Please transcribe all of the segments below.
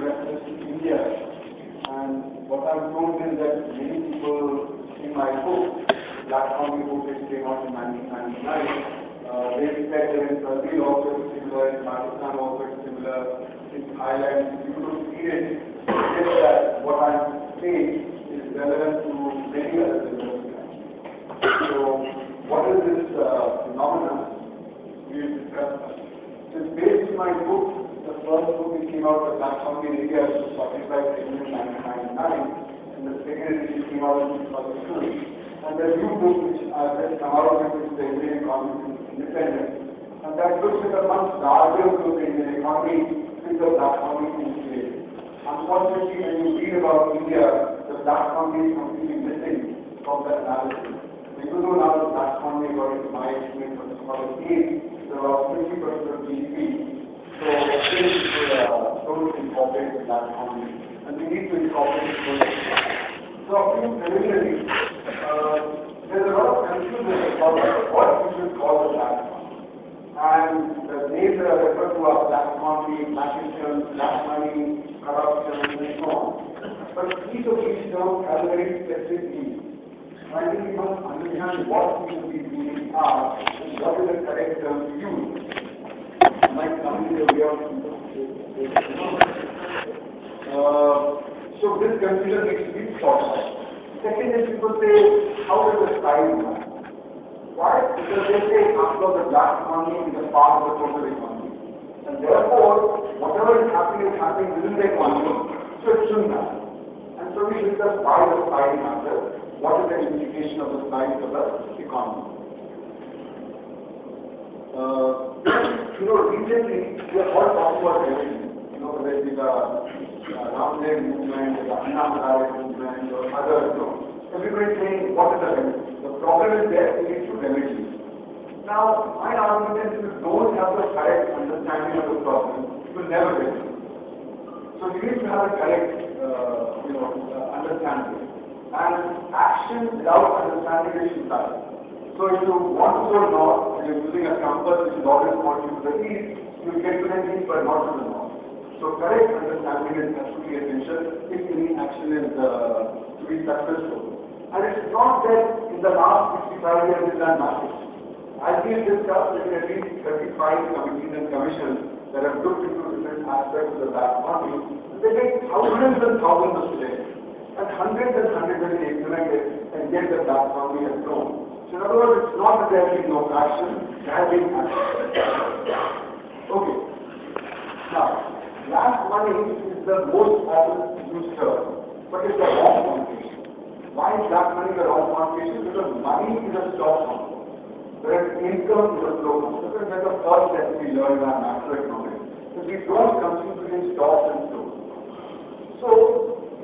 reference to India. And what I'm told is that many people in my book, Black Economy book, which came out in 1999, they said that in Brazil also it's similar, in Pakistan also it's similar, in Thailand. If you could see it, it's that what I'm saying is relevant to many other businesses. So, what is this phenomenon? We'll discuss that. So, based on my book, the first book which came out, The Black Economy in India, was published by JNU in 1999, and the second edition came out in 2002. And the new book which has come out with is the Indian Economy Independence. And that looks at a much larger look at Indian economy with the Black Economy integrated. Unfortunately, when you read about India, the Black Economy is completely missing from that analysis. Even though now the Black Economy, according to my estimate, for 2008, is about 50% of GDP. So, this is totally incorporate the Black Economy. And we need to incorporate it. So, a few preliminaries. There's a lot of confusion about what we should call the Black Economy. And the names that are referred to are Black Economy, Black Insurance, Black Money, corruption, and so on. But each of these terms has a very specific meaning. I think we must understand what each of these meanings are and what is the correct term to use. Might come in the way of so this confusion needs to be sorted out. Second is people say, how does the size matter? Why? Because they say after the Black Economy is a part of the total economy. And therefore, whatever is happening within the economy, so it shouldn't matter. And so we discuss why the size matters. What is the implication of the size of the economy? Recently we have all talked about revenue. Whether it is the Ramdev movement, the Anna Maharaj movement, or others. Everybody is saying, what is the revenue? The problem is there, we need to remedy. Now, my argument is if you don't have the correct understanding of the problem, you will never remedy. So you need to have a correct, understanding. And action without understanding is futile. So if you want to go north and you're using a compass which is always pointing to the east, you will get to the east but not to the north. So correct understanding is absolutely essential if any action is to be successful. And it's not that in the last 65 years we've done nothing. As we have discussed, there are at least 35 committees and commissions that have looked into different aspects of the Black Economy. They make thousands and thousands of studies. And hundreds have been implemented, and yet the Black Economy has grown. So in other words, it's not that there has been no action, there has been action. Okay. Now, black money is the most often used term, but it's the wrong connotation. Why is black money the wrong connotation? Because money is a stock concept, whereas income is a flow concept. And that's the first that we learn in our macroeconomics. Because we don't confuse between stocks and flows. So,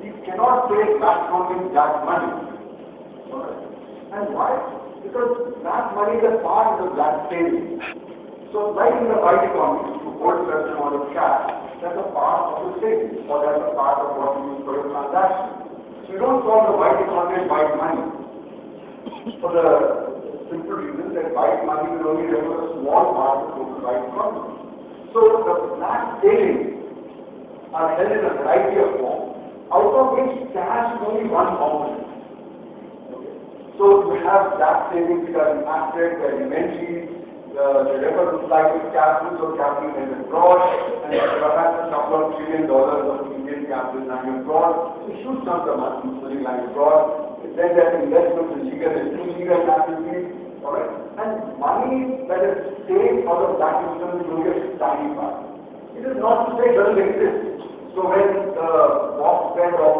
we cannot say black economy is black money. Alright? And why? Because black money is a part of the black savings. So, like in the white economy, you hold a certain amount of cash, that's a part of the savings, or that's a part of what you use for your transaction. So, you don't call the white economy white money. For the simple reason that white money will only refer a small part of the total white economy. So, the black savings are held in a variety of forms, out of which cash is only one component. Okay. So you have black savings which are in assets, they are inventories, the refer to like capital or capital is abroad, and perhaps a couple of $1 trillion of Indian capital lying abroad. So huge sums of money lying abroad. Then there are investments in legal and illegal activities. Alright? And money that is saved out of black instruments is only a tiny part. It is not to say it doesn't exist. So when the box bed of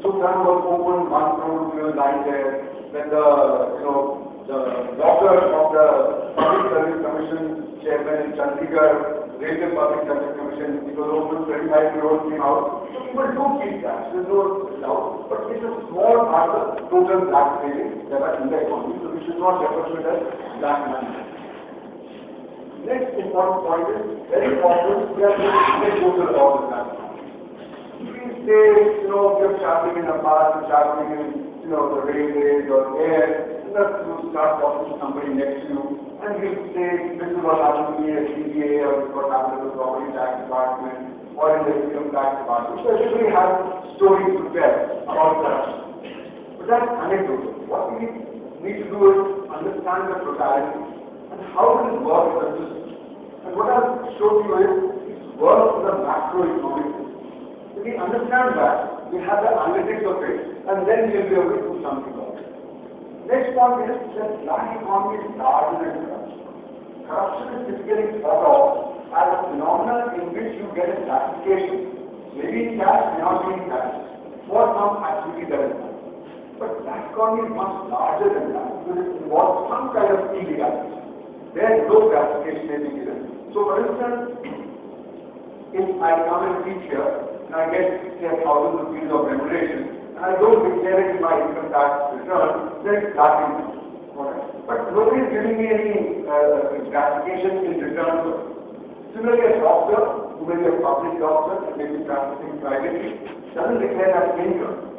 Sultan was opened, 1 crore was lying there, then the doctor of the Public Service Commission chairman in Chandigarh, Railway Public Service Commission, it was opened, 25 crores came out. So people do keep cash, there's no doubt, but it's a small part of the total black savings that are in the economy, so we should not refer to it as black money. Next important point is, very often we are going to about the black money. We say, you're traveling in a bus, you're traveling in, the railways or air, you start talking to somebody next to you, and he'll say, this is what happened to me at CBA, or this is what happened to the property tax department, or in the tax department. So everybody has stories to tell about corruption. But that's anecdotal. What we need to do is understand the totality and how does it work in the system. And what I'll show you is it works in the macroeconomic system. If we understand that, we have the analytics of it, and then we'll be able to do something about it. Next point is that black economy is larger than corruption. Corruption is typically thought of as a phenomenon in which you get a gratification, maybe in cash, may not be in cash, for some activity that is done. But black economy is much larger than that because it involves some kind of illegality. There is no gratification may be given. So for instance, if I come and teach here and I get say 1,000 rupees of remuneration and I don't declare it in my income tax return, then it's black income. But nobody is giving me any gratification in return for it. Similarly, a doctor who may be a public doctor and may be practicing privately doesn't declare that income.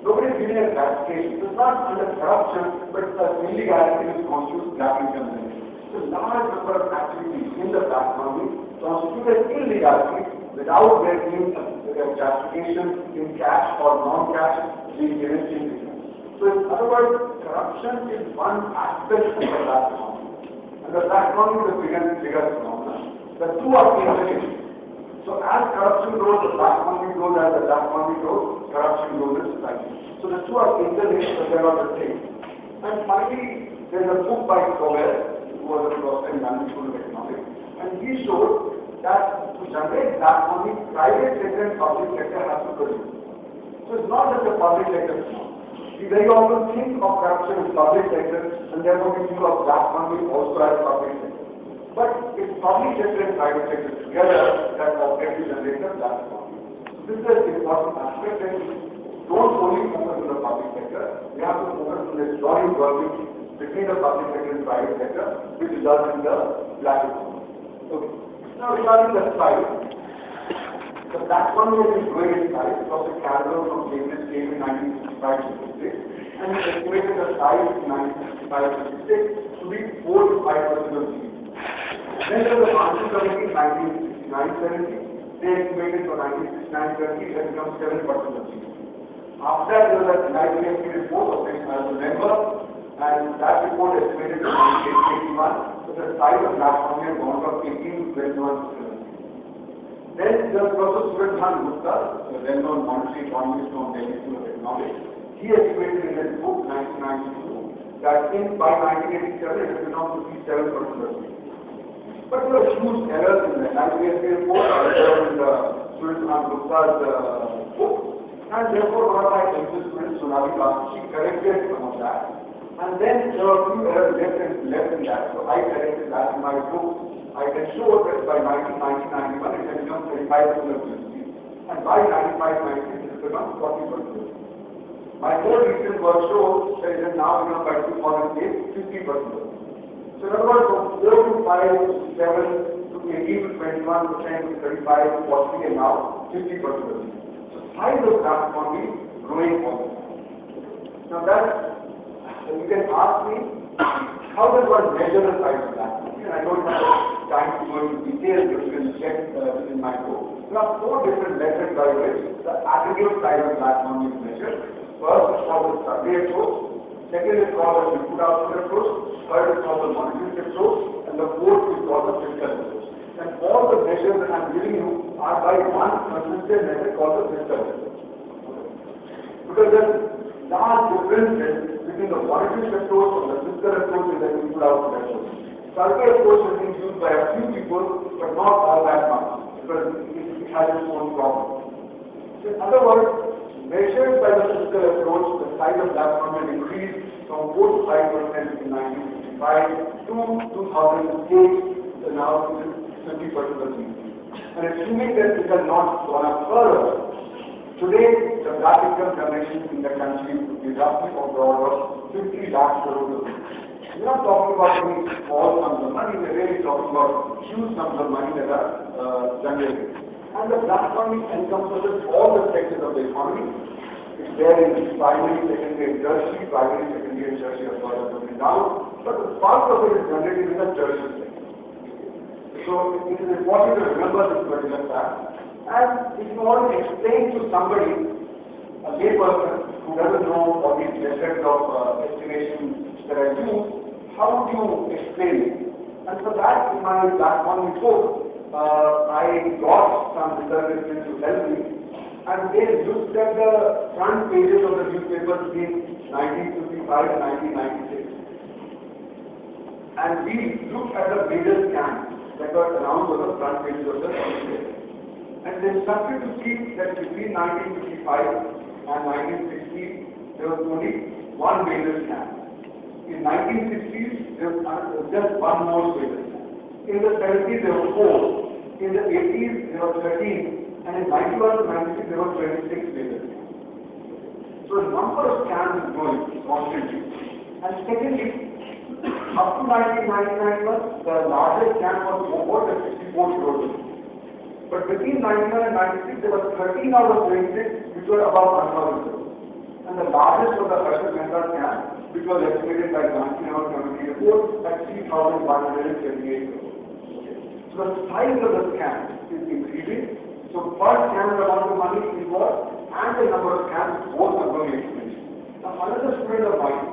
Nobody is giving a gratification. It's not under corruption, but illegality which constitutes black income. So large number of activities in the black economy constitute illegality without there being a justification in cash or non-cash being given in return. So in other words, corruption is one aspect of the black economy. And the black economy is the bigger phenomenon. The two are interlinked. So as corruption grows, the black economy grows. As the black economy grows, corruption grows in society. So the two are interlinked, but they are not the same. And finally, there is a book by Prof, who was a Prof in London School of Economics, and he showed that to generate black economy, private sector and public sector have to produce. So it's not just the public sector. We very often think of corruption as public sector, and therefore we think of black economy also as public sector. But it's public sector and private sector together that operate to generate the black economy. So this is an important aspect, and don't only focus on the public sector. We have to focus on the joint working between the public sector and private sector, which results in the black economy. Okay. Now regarding the size, the black economy has been growing in size. Prof. Carroll from Cambridge came in 1965-66, and he estimated the size in 1965-66 to be 4 to 5% of GDP. Then there was the Marshall Committee in 1969-70. They estimated for 1969-70 that becomes 7% of GDP. After that, there was a NIPFP report of which I was a member, and that report estimated in 1981 that the size of black economy had gone from 18 to 21%. Then there was Professor Gupta, a well-known monetary economist from Delhi School of Economics. He estimated in his book 1992 that by 1987 it had become 57% of GDP. But there were huge errors in the NIPFP report, errors in the Surendran Gupta's book, and therefore one of my students, Sonali Basu, she corrected some of that. And then there were a few errors left in that, so I corrected that in my book. I can show that by 1991 it has become 35% of GDP, and by 95-96 it has become 40%. My more recent work shows that it has now become by 2008 50%. So in other words, from 4 to 5 to 7 to 18 to 21% to 35 to 40 and now 50%. So size of that economy growing all the time. Now that you can ask me, how does one measure the size of that economy? And I don't have time to go into details, but you can check in my book. There are 4 different methods by which the aggregate size of that economy is measured. First is called the survey approach. Second is called the input-output approach. Third is called the monetary approach. And the fourth is called the fiscal approach. And all the measures that I am giving you are by one consistent method called the fiscal approach. Because there are large differences between the monetary approach and the fiscal approach and the input-output approach. Survey approach has been used by a few people, but not all that much, because it has its own problems. So in other words, measured by the fiscal approach, the size of that economy increased from 4 to 5% in 1965 to 2008, so now it is 50% of GDP. And assuming that it has not gone up further, today the black income generation in the country would be roughly of the order of 50 lakh crores. We're not talking about any small sums of money, we're really talking about huge sums of money that are generated. And the black economy encompasses all the sectors of the economy. It's there in primary, secondary, and tertiary. Primary, secondary, and tertiary are sort of going down, but the bulk of it is generated in the tertiary sector. So it is important to remember this particular fact. And if you want to explain to somebody, a layperson who doesn't know all these methods of estimation that I use, how do you explain it? And for that, in my platform report, I got some researchers to help me, and they looked at the front pages of the newspapers between 1955 and 1996. And we looked at the major scams that were announced on the front pages of the newspapers. And they started to see that between 1955 and 1960, there was only one major scam. In 1960s, there was just one more major scam. In the 70s, there were 4. In the 80s, there were 13. And in 91 to 96, there were 26 major scams. So the number of scams is growing constantly. And secondly, up to 1999, the largest scam was over the 64 crores. But between 91 and 96, there were 13 out of 26 which were above 1,000 crores. And the largest was the Harshad Mehta scam, which was estimated by the 1970 report at 3,178 crores. So the size of the scam is increasing. So per scam, the amount of money involved and the number of scams both are going exponentially. Now another student of mine,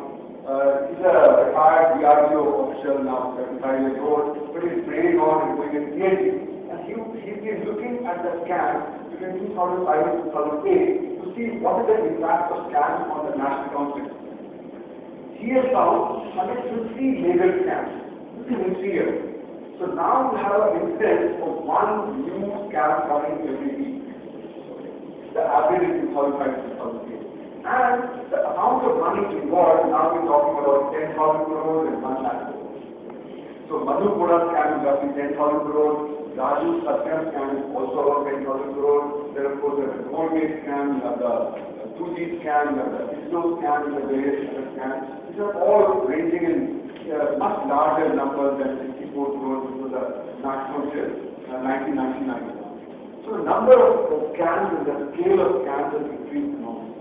he's a retired DRDO official now, 35 years old, but he's training on and doing a PhD. And he's been looking at the scam between 2005 and 2008 to see what is the impact of scams on the national council. He has found 150 major scams. This is in 3 years. So now we have an instance of one new scam coming every week. The average is 2005 to 2008. And the amount of money involved, now we're talking about 10,000 crores and 1 lakh crores. So Madhu Koda scam is roughly 10,000 crores. Raju Satyam scam is also about 10,000 crores. There of course the gold-based scam, the 2G scam, the ISO scam, the various other scams. These are all ranging in much larger numbers than 64 crores, which was the national share, 1999. So the number of scams and the scale of scams has increased enormously.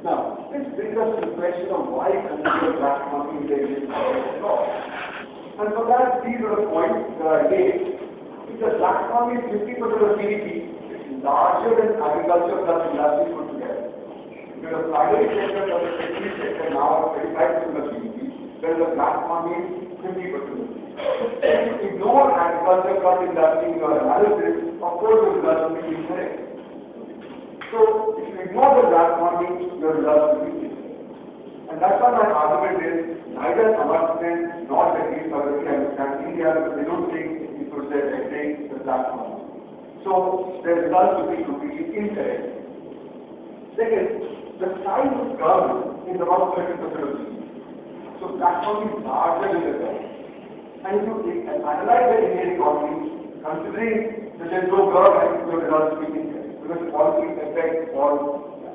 Now, this brings us to the question of why consider black money intelligence at all. And for that, these are the points that I made. If the black economy is 50% of GDP, it's larger than agriculture plus industry put together. Because the primary sector plus the secondary sector now are 35% of GDP, whereas the black economy is 50% of GDP. If you ignore agriculture plus industry in your analysis, of course the result will be incorrect. So, if you ignore the black economy, your result will be incorrect. And that's why my argument is neither Amartya nor the case Pagati understand India because they don't think it should say the black economy. So the result will be completely incorrect. Second, the size of government is about 30% of GDP. So black economy is larger than the government. And if you analyze the Indian economy, considering that there is no government, your result will be incorrect because policy affects all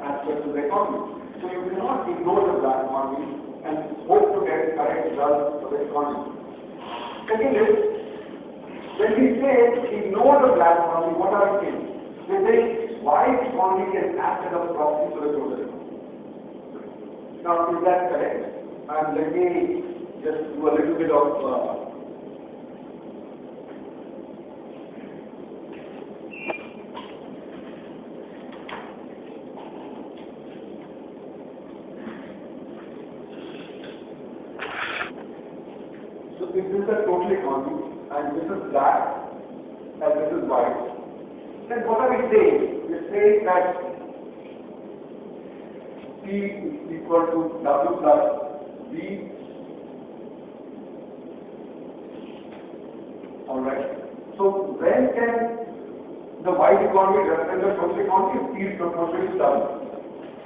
aspects of the economy. So you cannot ignore the black economy and hope to get correct results for the economy. Second is, when we say ignore the black economy, what are we saying? We say why the economy can act as a proxy for the total economy. Now, is that correct? And let me just do a little bit of if this is a total economy and this is black and this is white, then what are we saying? We're saying that P is equal to W plus B. Alright. So when can the white economy represent the total economy if P is proportional to W?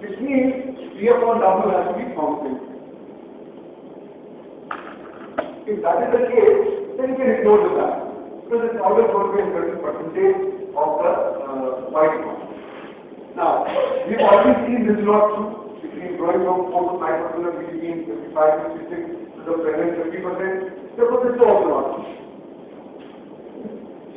Which means P upon W has to be constant. If that is the case, then you can ignore the black. Because it's always going to be a certain percentage of the white economy. Now, we've already seen this is not true. Between growing from 4 to 5% of GDP in 55, 56 to the present 50%, therefore this is also not true.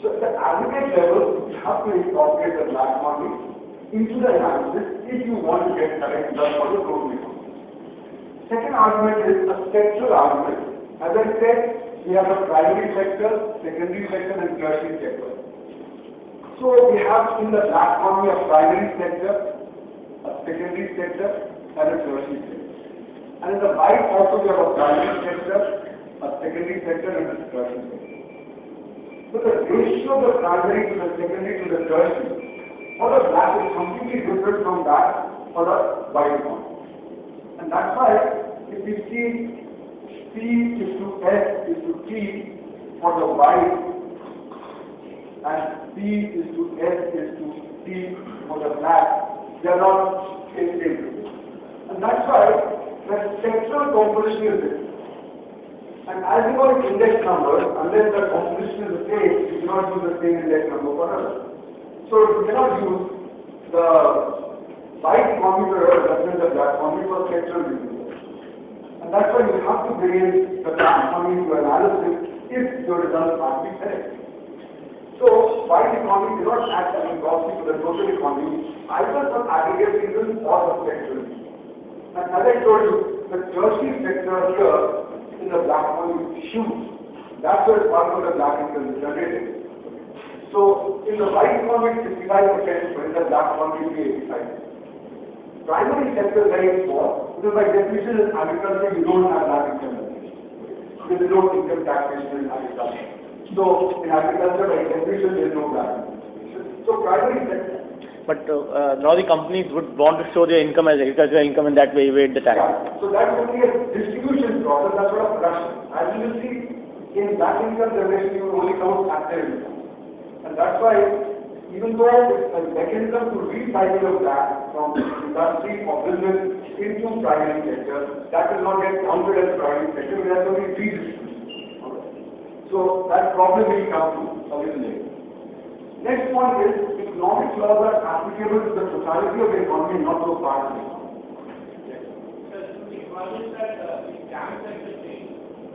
So at the aggregate level, you have to incorporate the black economy into the analysis if you want to get correct results for the total economy. Second argument is a sectoral argument. As I said, we have a primary sector, secondary sector and tertiary sector. So we have in the black economy a primary sector, a secondary sector, and a tertiary sector. And in the white also we have a primary sector, a secondary sector, and a tertiary sector. So the ratio of the primary to the secondary to the tertiary for the black is completely different from that for the white economy. And that's why if we see P is to S is to T for the white and P is to S is to T for the black, they are not in sync. And that's why the sectoral composition is this. And as you know in index numbers, unless the composition is the same, you cannot use the same index number for others. So you cannot use the white economy to represent the black economy for sectoral reasons. And that's why you have to bring in the black economy to analysis if your results are to be correct. So white economy cannot act as a proxy to the total economy, either for aggregate reasons or for sectoral reasons. And as I told you, the tertiary sector here in the black economy is huge. That's where part of the black income is generated. So in the white economy it's 55%, but in the black economy it's 85%. Primary sector is very small, because by definition in agriculture you don't have black income. There is no income taxation in agriculture. So in agriculture by definition there is no black income. So primary sector. But now the companies would want to show their income as agricultural income, and that way evade the tax. Yeah. So that's only a distribution process, that's not a production. As you will see, in black income generation you will only count active income. And that's why, even though it's a mechanism to recycle of that from industry or business into primary sector, that will not get counted as primary sector, because that's only redistribution. Okay. So that problem will come to a little later. Next point is, economic laws are applicable to the totality of the economy, not to a part of the economy. Yes. So the economy that the scams that you say,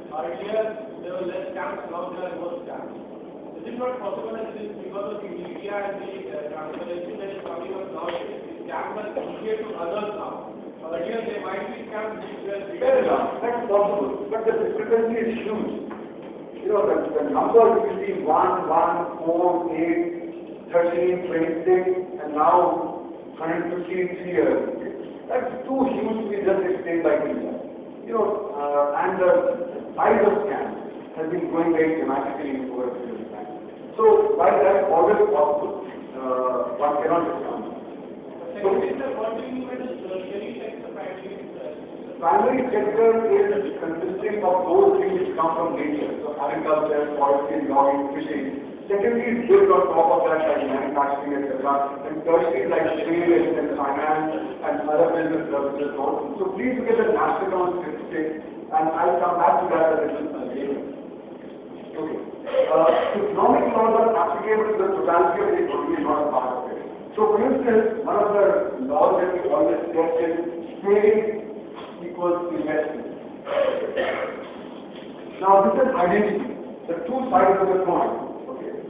earlier there were less scams, now there are more scams. Is it not possible that this because of the media and the transparency that is coming up now, the scams are easier to others now? Earlier there might be scams which were bigger. Fair enough, that's possible, but the discrepancy is huge. You know, the numbers you see 1, 1, 4, 8, 13, 26, and now 115 years. That's too huge to be just explained by media. You know, and the size of scams has been growing very dramatically over a period of time. So, while that's always possible, one cannot discount it. So, What do you mean by the tertiary sector, primary sector? primary sector is consisting of those things which come from nature. So, agriculture, forestry, logging, fishing. Secondary is built on top of that like manufacturing, etc. And tertiary is like trade and finance and other business services. So please look at the national account statistics, and I'll come back to that a little later. Okay. Economic laws are applicable to the totality of the economy, not a part of it. So for instance, one of the laws that we always test is saving equals investment. Now this is identity, the two sides of the coin.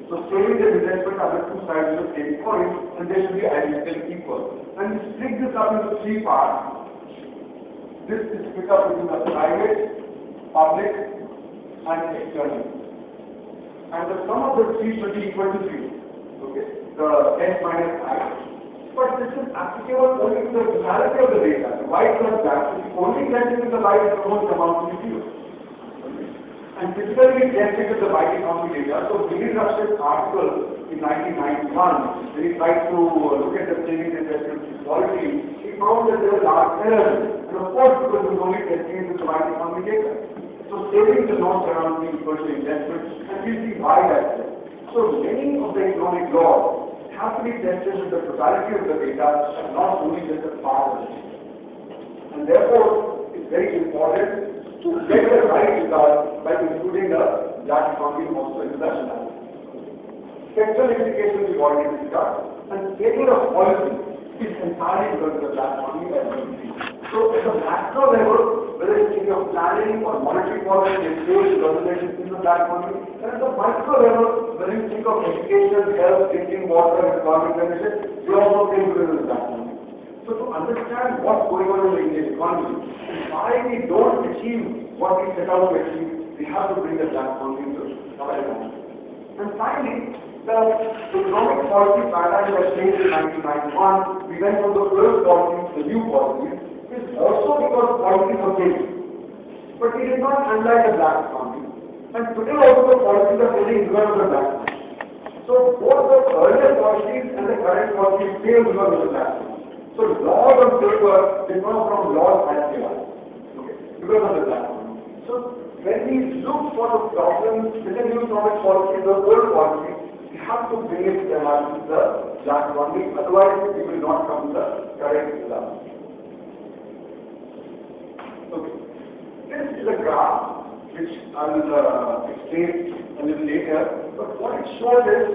So saving and investment are the two sides of the same coin, and they should be identically equal. And we split this up into three parts. This is split up between the private, public, and external. And the sum of the three should be equal to 0. Okay, the S minus I. But this is applicable only to the totality of the data. The white plus black. If you only get into the white, the whole amount will be 0. And typically we test it with the white economy data. So Billy Rush's article in 1991, when he tried to look at the savings investment quality, he found that there were large errors. And of course, because he was only testing it with the white economy data. So savings is not around being equal to investment, and we'll see why that's there. So many of the economic laws have to be tested with the totality of the data, and not only just a part of it. And therefore, it's very important to get the right result by including the black economy also in the analysis. Sectoral implications we've already discussed, and failure of policy is entirely because of the black economy as we see. So at the macro level, whether it's in your planning or monetary policy, they fail to dominate in the black economy. And at the micro level, whether you think of education, health, drinking water, employment benefits, they also fail because of the black economy. So to understand what's going on in the Indian economy and why we don't achieve what we set out to achieve, we have to bring the black economy to our economy. And finally, The economic policy paradigm that changed in 1991, we went from the old policy to the new policy, is also because policies were changed. But we did not analyze the black economy. And today also the policies are changing because of the black economy. So both the earlier policies and the current policies fail because of the black economy. So laws on paper differ from laws as they are. Okay, because of the black economy. So when we look for the problems in the new economic policy, the old policy, we have to bring it to the black economy, otherwise we will not come to the correct result. Okay. This is a graph which I will explain a little later, but what it shows is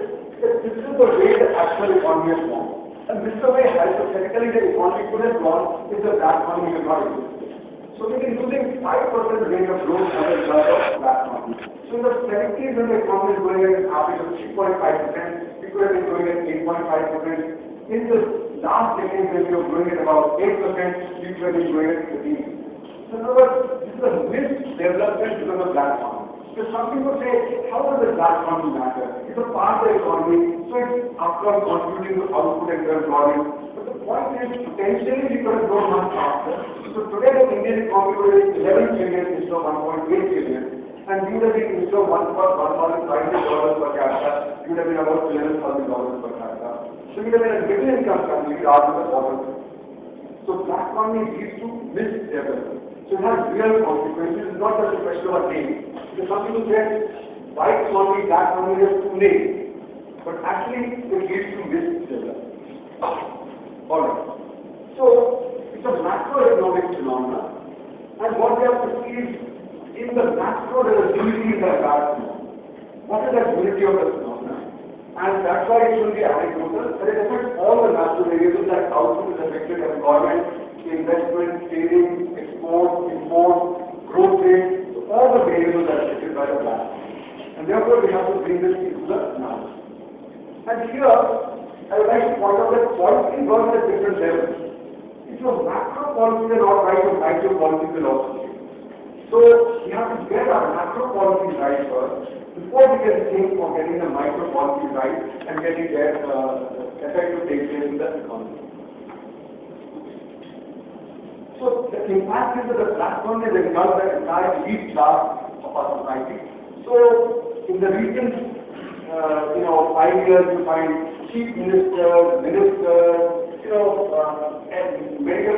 that this is the way the actual economy has gone. And this is the way hypothetically the economy could have gone if the black economy had not existed. So we are using 5% rate of growth as a result of black economy. So in the 70s when the economy is growing at an average of 3.5%, we could have been growing at 8.5%. In the last decade when we were growing at about 8%, we could have been growing at 15%. So in other words, this is a missed development because of black economy. So some people say, how does the black economy matter? It's a part of the economy, so it's after all contributing to output and employment. But the point is, potentially we could have grown much faster. So today the Indian economy is 11 trillion instead of 1.8 trillion. And we would have been instead of $1,500 per capita, we would have been about $11,000 per capita. So we would have been a middle income country rather than the bottom. So black economy leads to missed development. So it has real consequences. It's not just a question of a name. Because some people say white economy, black economy has two names. But actually it leads to missed development. Alright. So it's a macroeconomic phenomenon. And what we have to see is in the macro there is unity in the environment. What is that unity of the phenomenon? And that's why it should be anecdotal, but it affects all the macro variables like output is affected, employment, investment, saving, export, import, growth rate, so all the variables are affected by the black. And therefore we have to bring this into the analysis. And here I would like to point out that policy works at different levels. If your macro policies are not right, your micro policies will also change. So we have to get our macro policies right first before we can think of getting the micro policies right and getting their effective take place in the economy. So the impact is that the black economy has engulfed the entire elite class of our society. So in the recent 5 years you find chief ministers, medical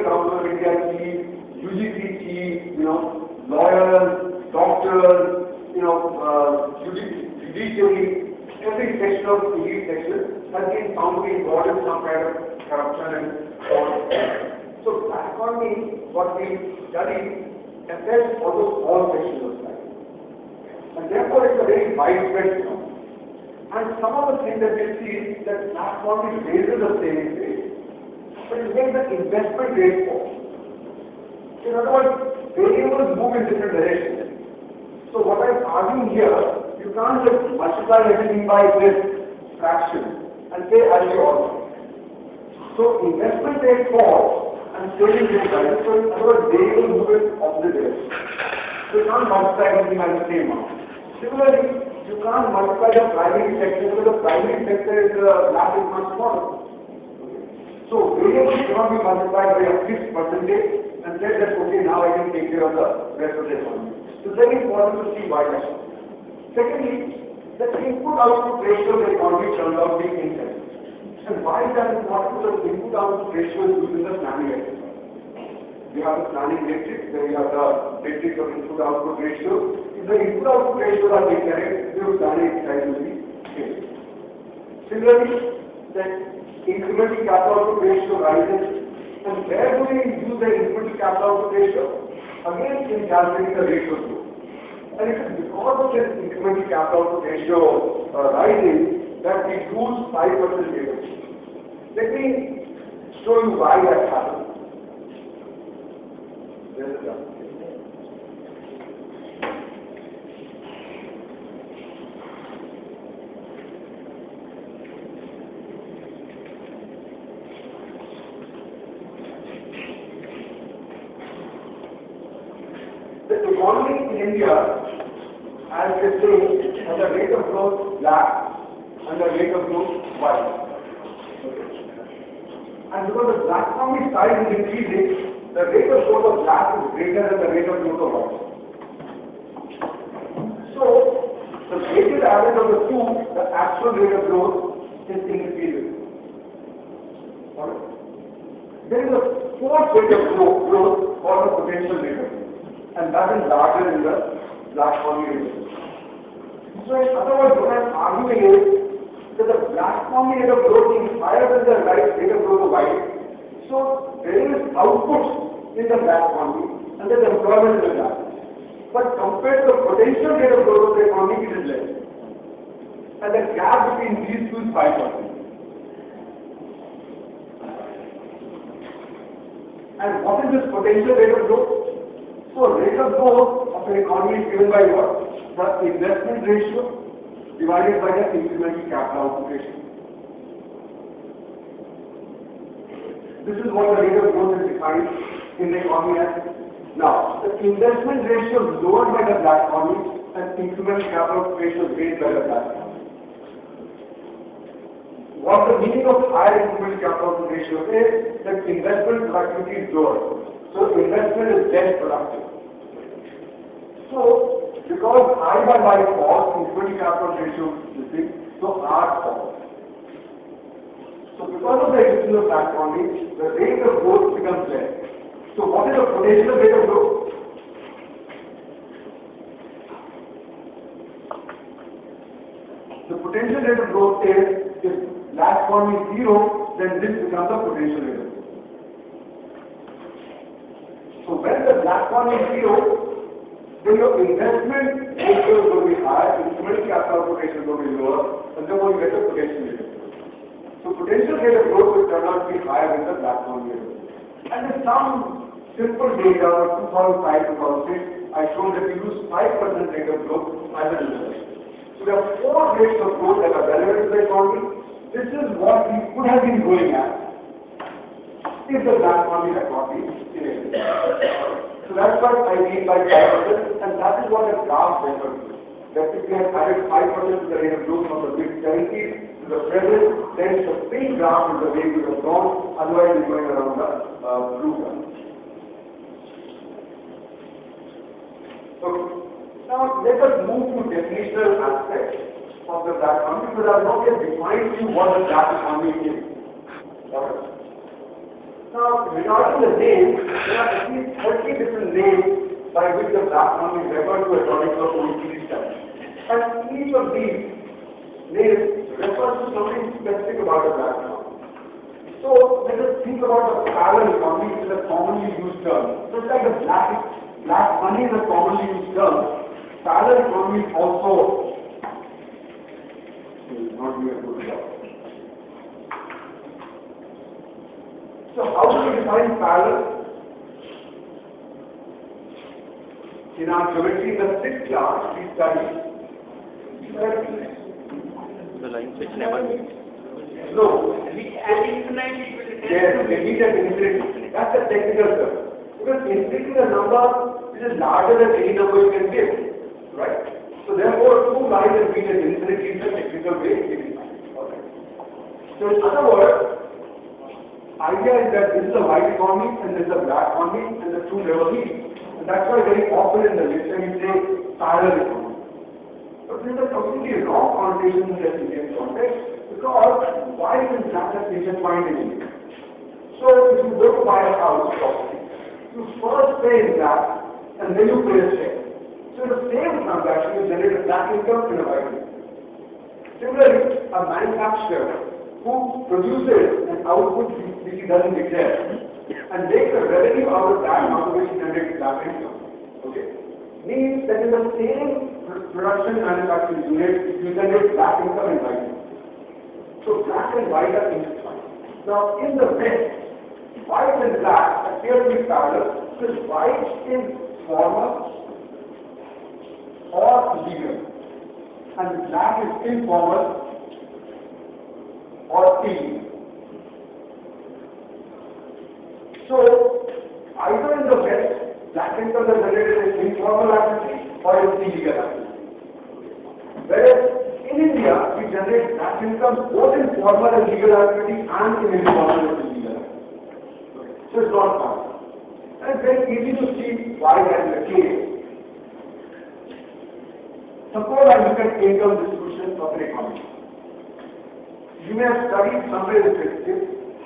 council of India chief, UGC chief, lawyers, doctors, judiciary, every section of elite section has been found to be involved in some kind of corruption and fraud. So black economy, what we study, affects almost all sections of life. And therefore it's a very widespread phenomenon. And some of the things that we see is that black economy raises the savings rate, but it makes the investment rate fall. In other words, variables move in different directions. So what I'm arguing here, you can't just multiply everything by this fraction and say I'll be all right. So investment rate falls and savings rate rises. So in other words, variables move in opposite direction. So you can't multiply everything by the same amount. Similarly, you can't multiply the primary sector because the primary sector is black is much smaller. So variables cannot be multiplied by a fixed percentage and said that okay, now I can take care of the rest of the economy. So it's very important to see why that is. Secondly, the input-output ratio of the economy turns out being incorrect. And why is that important? Because input-output ratio is used in the planning exercise. We have the planning matrix, where we have the matrix of input-output ratio. If the input-output ratios are incorrect, the planning exercise will be failed. Similarly, the incremental capital-output ratio rises. And where do we use the incremental capital-output ratio? Again, in calculating the ratio growth. And it is because of this incremental capital-output ratio rising that we lose 5% data. Let me show you why that happens. There is a The economy in India, as they say, has a rate of growth black, and the rate of growth Y. Okay. And because the black economy size is increasing, the rate of growth of black is greater than the rate of growth of white. So, the weighted average of the two, the actual rate of growth is increasing. Alright. There is a fourth rate of growth called the potential rate of growth, and that is larger in the black economy rate of growth. So, in other words, what I am arguing is that the black economy rate of growth is higher than the rate of growth of white. So, there is output in the black economy and there is employment in the black. But compared to the potential rate of growth of the economy, it is less. And the gap between these two is 5%. And what is this potential rate of growth? So, rate of growth of an economy is given by what? The investment ratio divided by the incremental capital output ratio. This is what the rate of growth is defined in the economy as. Now, the investment ratio is lowered by the black economy and incremental capital ratio is raised by the black economy. What the meaning of higher incremental capital ratio is that investment productivity is lower. So, investment is less productive. So, because I by Y falls, incremental capital ratio is big, so R falls. So, because of the existence of black economy, the rate of growth becomes less. So, what is the potential rate of growth? The potential rate of growth is, if black economy is 0, then this becomes the potential rate of growth. So, when the black economy is 0, then your investment ratio is going to be higher, incremental capital ratio is going to be lower, and therefore you get the potential rate of growth. So, potential rate of growth will turn out to be higher than the black economy rate of growth. And with some simple data, 2005-2006, I showed that we use 5% rate of growth as a result. So there are 4 rates of growth that are relevant to the economy. This is what we could have been going at if the black economy had not been enabled. So that's what I mean by 5%, and that is what the graph refers to. That if we had added 5% to the rate of growth from the mid-70s to the present, then the same graph is the way we have gone, otherwise we're going around the blue graph. Okay. Now let us move to definitional aspects of the black economy, because I have not yet defined to you what the black economy is. Alright. Now regarding the names, there are at least 30 different names by which the black economy is referred to according to the OECD study. And each of these names refers to something specific about the black economy. So let us think about the parallel economy, which is a commonly used term. Just like the black money is a commonly used term, parallel economy is also not doing a good job. So how do we define parallel? In our geometry in the 6th class, we studied the lines which never meet. No. At infinity, Yes, they meet at infinity. That's a technical term. Because infinity is a number which is larger than any number you can give. Right? So therefore, two lines that meet at infinity is the technical way it is defined. Okay. So in other words, idea is that this is a white economy and this is a black economy and the two never meet. And that's why very often in the lecture we say parallel economy. But this is a completely wrong connotation in the Indian context, because white and black are intertwined in India. So if you go to buy a house property, you first pay in black and then you pay a check. So in the same transaction you generate a black income and a white income. Similarly, a manufacturer who produces an output which he doesn't declare and makes a revenue out of that, out of which he generates black income. Okay? Means that in the same production manufacturing unit, you generate black income and white income. So black and white are intertwined. Now in the West, white and black appear to be parallel because white is formal or legal and black is informal or illegal. So either in the West, black income is generated in informal activity or in illegal activity. Whereas in India, we generate that income both in formal and legal activity and in informal and illegal activity. Okay. So it's not fun. And it's very easy to see why that is the case. Suppose I look at income distribution of an economy. You may have studied somewhere in the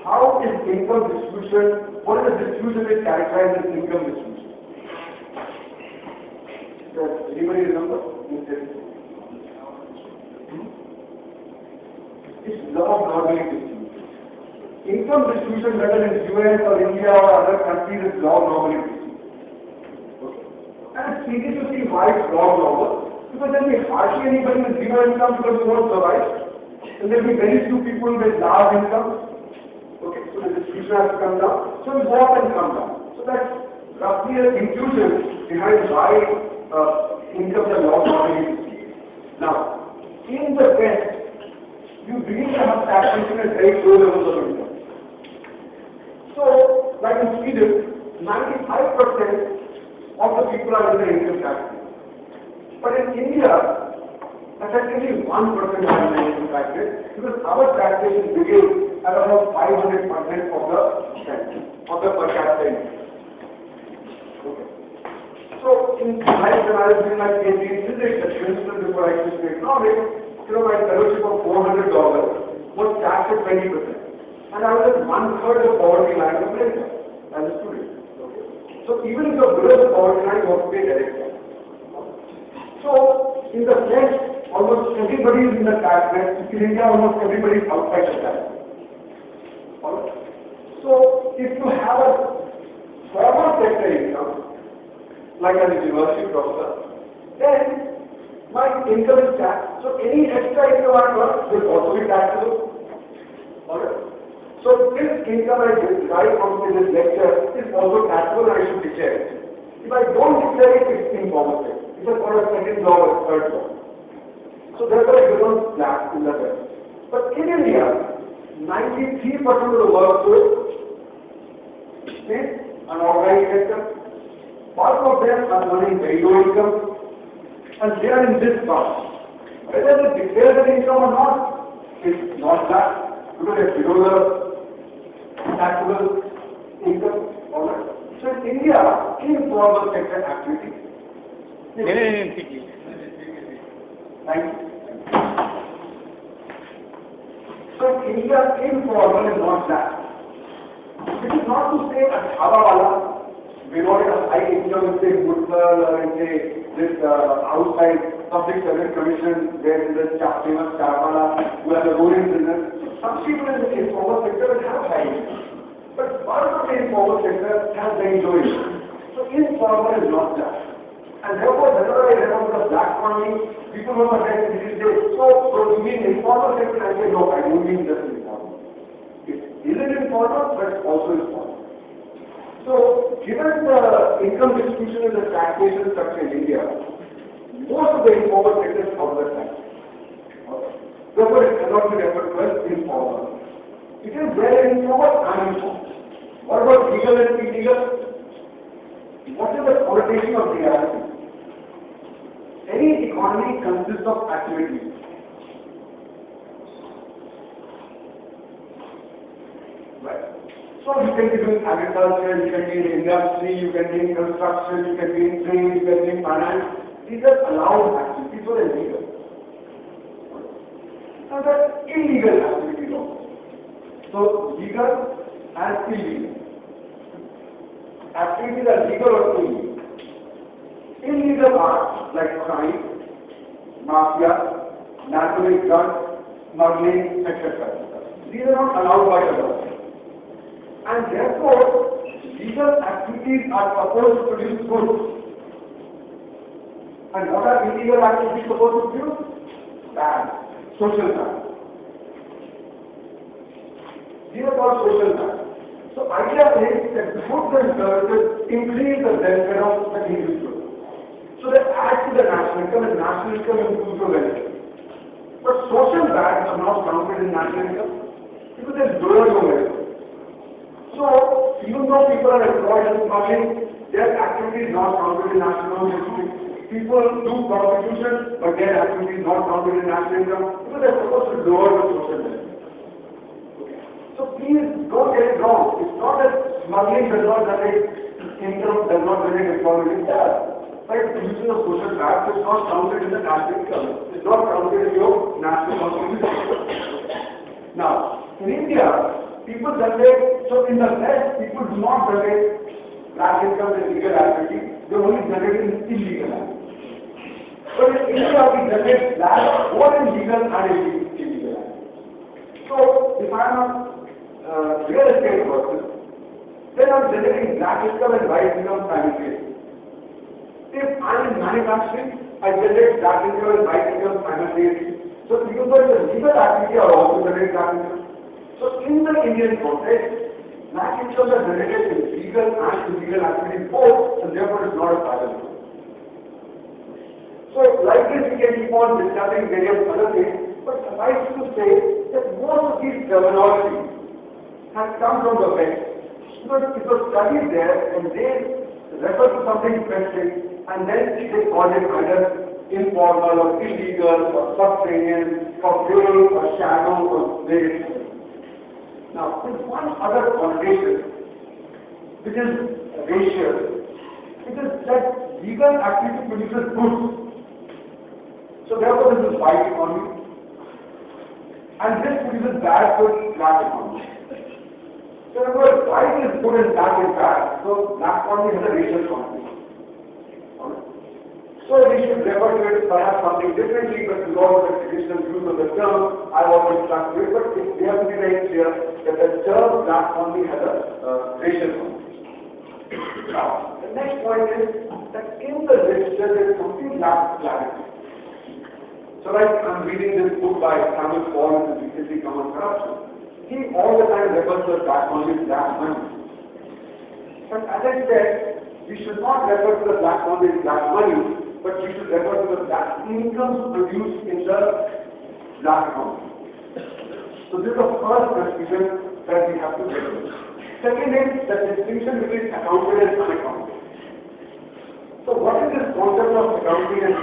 how is income distribution, what is the distribution that characterizes income distribution? Does anybody remember? It's law of normally distribution. Income distribution, whether in US or India or other countries, is law of normally distribution. Okay. And it's easy to see why it's law of normal. Because there will be hardly anybody with zero income because you won't survive. And there will be very few people with large income. Okay, so the distribution has to come down. So it will go up and come down. So that's roughly an intuition behind why incomes are not normally distributed. Now, in the West, you begin to have taxation at very low levels of income. So, like in Sweden, 95% of the people are in the income tax. But in India, effectively 1% are in the income tax because our taxation begins at about 500% of the per capita income. Okay. So, in life when I was doing my PhD in physics at Princeton before I switched to economics, my fellowship of $400 was taxed at 20%. And I was at 1/3 the poverty line of India as a student. Okay. So, even if you're below the poverty line, you have to pay direct tax. So, in the West, almost everybody is in the tax net. In India, almost everybody is outside the tax net. So, if you have a formal sector income, like a university professor, then my income is taxed. So, any extra income I got will also be taxable. Alright? So, this income I derive from this lecture is also taxable and I should declare it. If I don't declare it, it's informal sector. It's a called a second law or third law. So therefore I don't black in the West. But in India, 93% of the workforce is unorganized sector. Part of them are earning very low income and they are in this part. Whether they declare their income or not, it's not that because it's below the taxable income. Alright. So in India, informal sector activity. Thank you. Thank you. So India informal is not that. It is not to say a Dhaba we want a high income in say Woodward or in say this outside public service commission where in the famous Chapala who have the rolling business. Some people in the informal sector will have high income. But part of the informal sector has very low income. So informal is not that. And therefore, whenever I read about the black money, people who are getting these days, so you mean informal sector? I say, no, I don't mean just informal. It isn't informal, but it's also informal. So, given the income distribution and the taxation structure in India, most of the informal sector is out of the tax. Therefore, it cannot be referred to as informal. It is very informal and informal. What about legal and illegal? What is the connotation of legality? Any economy consists of activities. Right. So you can be doing agriculture, you can be in industry, you can be in construction, you can be in trade, you can be in finance. These are allowed activities, so they're legal. Now that's illegal activities also. So legal and illegal. Activities are legal or illegal. Illegal are like crime, mafia, narcotic drugs, smuggling, etc. These are not allowed by the law. And therefore, legal activities are supposed to produce goods. And what are illegal activities supposed to produce? Bad, social bad. These are called social bad. So idea is that goods and services increase the welfare of the individual. So they add to the national income and national income improves the welfare. But social bads are not counted in national income because there's lower your welfare. So even though people are employed in smuggling, their activity is not counted in national income. people do prostitution, but their activity is not counted in national income because they're supposed to lower the social debt. So please don't get it wrong. It's not that smuggling does not generate income, does not generate employment. It does. But the using of social tax is not counted in the national income. It's not counted in your national contribution. Now, in India, people generate, so in the West, people do not generate black income and legal activity. They only generate in illegal activity. But in India, we generate black both in legal and illegal activity. So, if I am a real estate person, then I am generating black income and white income simultaneously. If I am in manufacturing, I generate black income and white income simultaneously. So even though it's a legal activity, I also generate black income. So in the Indian context, black income is generated in legal and illegal activity both, and therefore it's not a parallel. So like this, we can keep on discussing various other things, but suffice to say that most of these terminology has come from the West. Because it was studied there, and they refer to something specific, and then they call it either informal or illegal or subterranean or vague or shadow or various things. Now, there's one other connotation which is racial, which is that legal activity produces goods. So therefore this is white economy, and this produces bad goods, black economy. So remember, white is good and black is bad, so black economy has a racial connotation. So we should refer to it perhaps something differently, but because of the traditional use of the term, I always stuck to it. But we have to be very clear that the term black economy has a racial connotation. Now, the next point is that in the literature there is complete lack of clarity. So like I'm reading this book by Samuel Paul, which is recently come on corruption. He all the time refers to the black economy as black money. But as I said, we should not refer to the black economy as black money, but we should refer to the black income produced in the black economy. So this is the first confusion that we have to get. Second is the distinction between accounting and unaccounted. So what is this concept of accounting and